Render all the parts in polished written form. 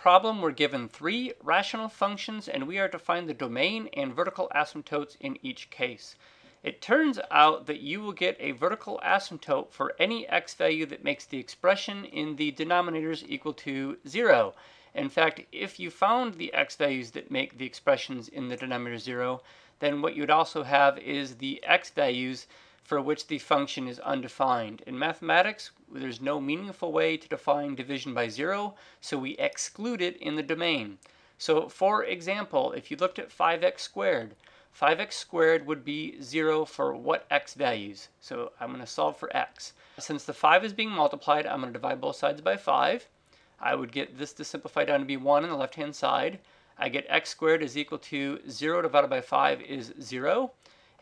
problem, we're given three rational functions, and we are to find the domain and vertical asymptotes in each case. It turns out that you will get a vertical asymptote for any x value that makes the expression in the denominators equal to 0. In fact, if you found the x values that make the expressions in the denominator 0, then what you'd also have is the x values for which the function is undefined. In mathematics, there's no meaningful way to define division by 0, so we exclude it in the domain. So for example, if you looked at 5x squared would be 0 for what x values? So I'm going to solve for x. Since the 5 is being multiplied, I'm going to divide both sides by 5. I would get this to simplify down to be 1 on the left-hand side. I get x squared is equal to 0 divided by 5 is 0.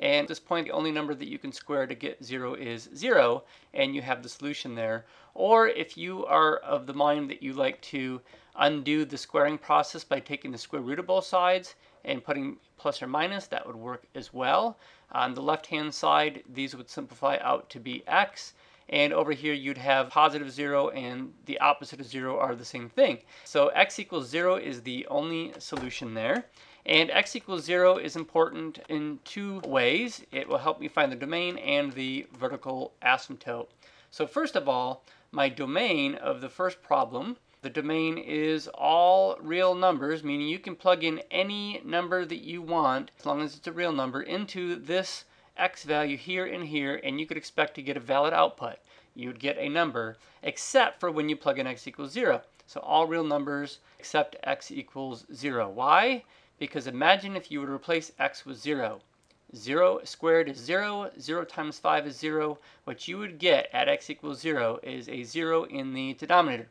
And at this point, the only number that you can square to get 0 is 0, and you have the solution there. Or if you are of the mind that you like to undo the squaring process by taking the square root of both sides and putting plus or minus, that would work as well. On the left-hand side, these would simplify out to be x. And over here, you'd have positive 0 and the opposite of 0 are the same thing. So x equals 0 is the only solution there. And x equals 0 is important in two ways. It will help me find the domain and the vertical asymptote. So first of all, my domain of the first problem, the domain is all real numbers, meaning you can plug in any number that you want, as long as it's a real number, into this x value here and here, and you could expect to get a valid output. You would get a number, except for when you plug in x equals 0. So all real numbers except x equals 0. Why? Because imagine if you would replace x with 0. 0 squared is 0. 0 times 5 is 0. What you would get at x equals 0 is a 0 in the denominator.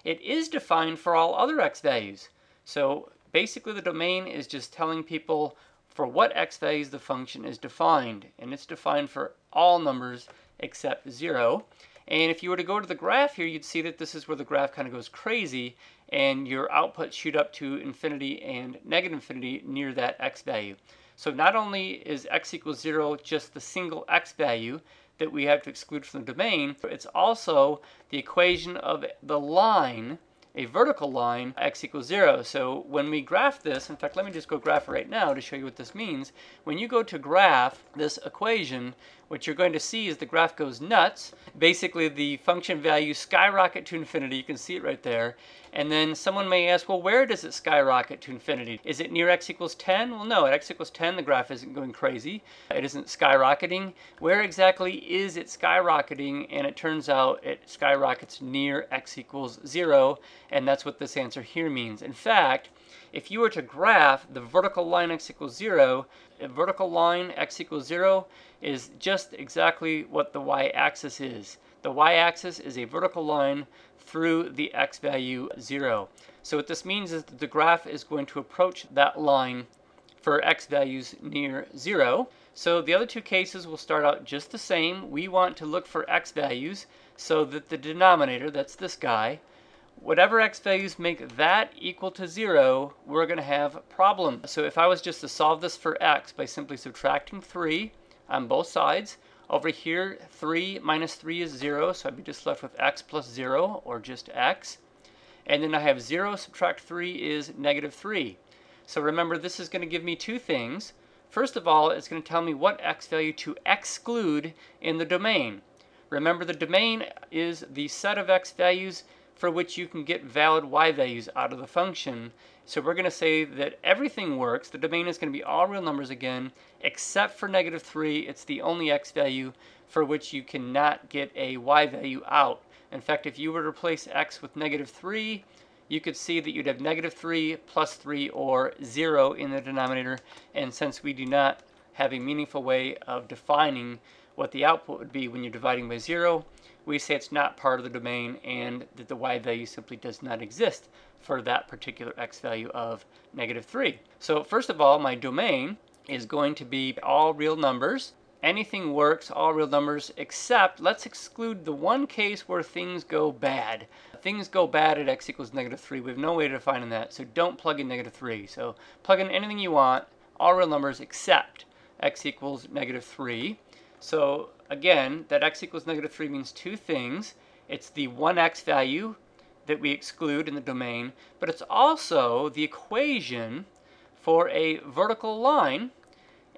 It is defined for all other x values. So basically the domain is just telling people for what x values the function is defined. And it's defined for all numbers except 0. And if you were to go to the graph here, you'd see that this is where the graph kind of goes crazy and your outputs shoot up to infinity and negative infinity near that x value. So not only is x equals 0 just the single x value that we have to exclude from the domain, it's also the equation of the line, a vertical line, x equals 0. So when we graph this, in fact, let me just go graph it right now to show you what this means. When you go to graph this equation, what you're going to see is the graph goes nuts. Basically, the function value skyrocket to infinity. You can see it right there. And then someone may ask, well, where does it skyrocket to infinity? Is it near x equals 10? Well, no, at x equals 10, the graph isn't going crazy. It isn't skyrocketing. Where exactly is it skyrocketing? And it turns out it skyrockets near x equals 0, and that's what this answer here means. In fact, if you were to graph the vertical line x equals 0, a vertical line x equals 0 is just exactly what the y-axis is. The y-axis is a vertical line through the x value 0. So what this means is that the graph is going to approach that line for x values near 0. So the other two cases will start out just the same. We want to look for x values so that the denominator, that's this guy, whatever x values make that equal to 0, we're going to have a problem. So if I was just to solve this for x by simply subtracting 3 on both sides, over here 3 minus 3 is 0, so I'd be just left with x plus 0, or just x. And then I have 0 subtract 3 is negative 3. So remember, this is going to give me two things. First of all, it's going to tell me what x value to exclude in the domain. Remember, the domain is the set of x values for which you can get valid y values out of the function. So we're going to say that everything works. The domain is going to be all real numbers again, except for negative 3. It's the only x value for which you cannot get a y value out. In fact, if you were to replace x with negative 3, you could see that you'd have negative 3 plus 3, or 0 in the denominator. And since we do not have a meaningful way of defining what the output would be when you're dividing by 0, we say it's not part of the domain and that the y value simply does not exist for that particular x value of negative 3. So first of all, my domain is going to be all real numbers. Anything works, all real numbers, except let's exclude the one case where things go bad. Things go bad at x equals negative 3. We have no way to define that, so don't plug in negative 3. So plug in anything you want, all real numbers except x equals negative 3. So again, that x equals negative 3 means two things. It's the one x value that we exclude in the domain, but it's also the equation for a vertical line.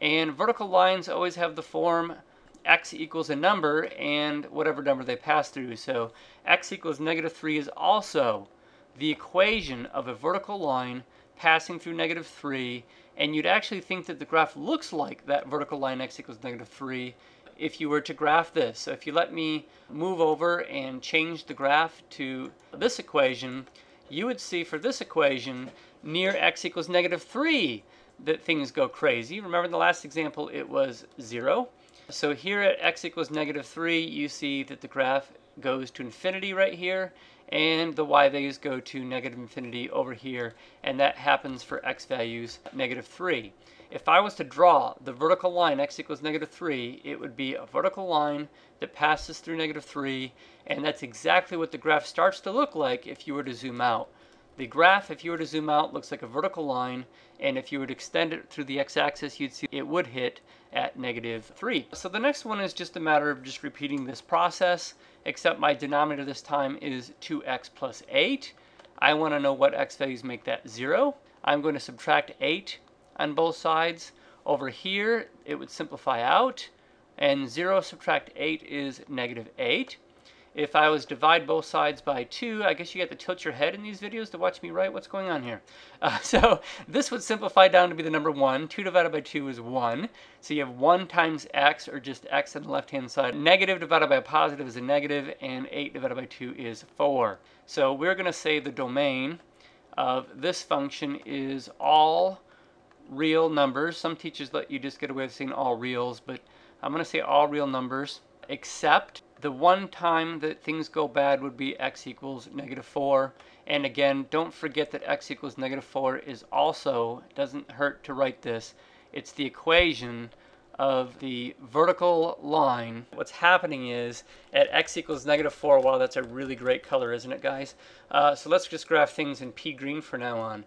And vertical lines always have the form x equals a number and whatever number they pass through. So x equals -3 is also the equation of a vertical line passing through -3, and you'd actually think that the graph looks like that vertical line x equals -3 if you were to graph this. So if you let me move over and change the graph to this equation, you would see for this equation near x equals -3 that things go crazy. Remember in the last example it was 0. So here at x equals -3, you see that the graph goes to infinity right here, and the y values go to -infinity over here, and that happens for x values -3. If I was to draw the vertical line x equals -3, it would be a vertical line that passes through -3, and that's exactly what the graph starts to look like if you were to zoom out. The graph, if you were to zoom out, looks like a vertical line, and if you were to extend it through the x-axis, you'd see it would hit at -3. So the next one is just a matter of just repeating this process, except my denominator this time is 2x plus 8. I want to know what x values make that 0. I'm going to subtract 8 on both sides. Over here, it would simplify out, and 0 subtract 8 is -8. If I was to divide both sides by 2, I guess you have to tilt your head in these videos to watch me write what's going on here. So this would simplify down to be the number 1. 2 divided by 2 is 1. So you have 1 times x, or just x on the left-hand side. Negative divided by a positive is a negative, and 8 divided by 2 is 4. So we're going to say the domain of this function is all real numbers. Some teachers let you just get away with saying all reals, but I'm going to say all real numbers, except the one time that things go bad would be x equals -4. And again, don't forget that x equals -4 is also, doesn't hurt to write this, it's the equation of the vertical line. What's happening is at x equals -4, wow, that's a really great color, isn't it, guys? So let's just graph things in pea green from now on.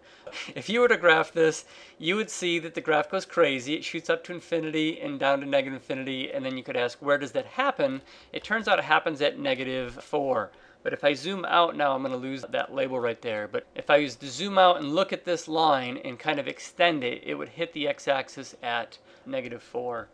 If you were to graph this, you would see that the graph goes crazy. It shoots up to infinity and down to -infinity, and then you could ask, where does that happen? It turns out it happens at -4. But if I zoom out now, I'm going to lose that label right there. But if I was to zoom out and look at this line and kind of extend it, it would hit the x-axis at -4.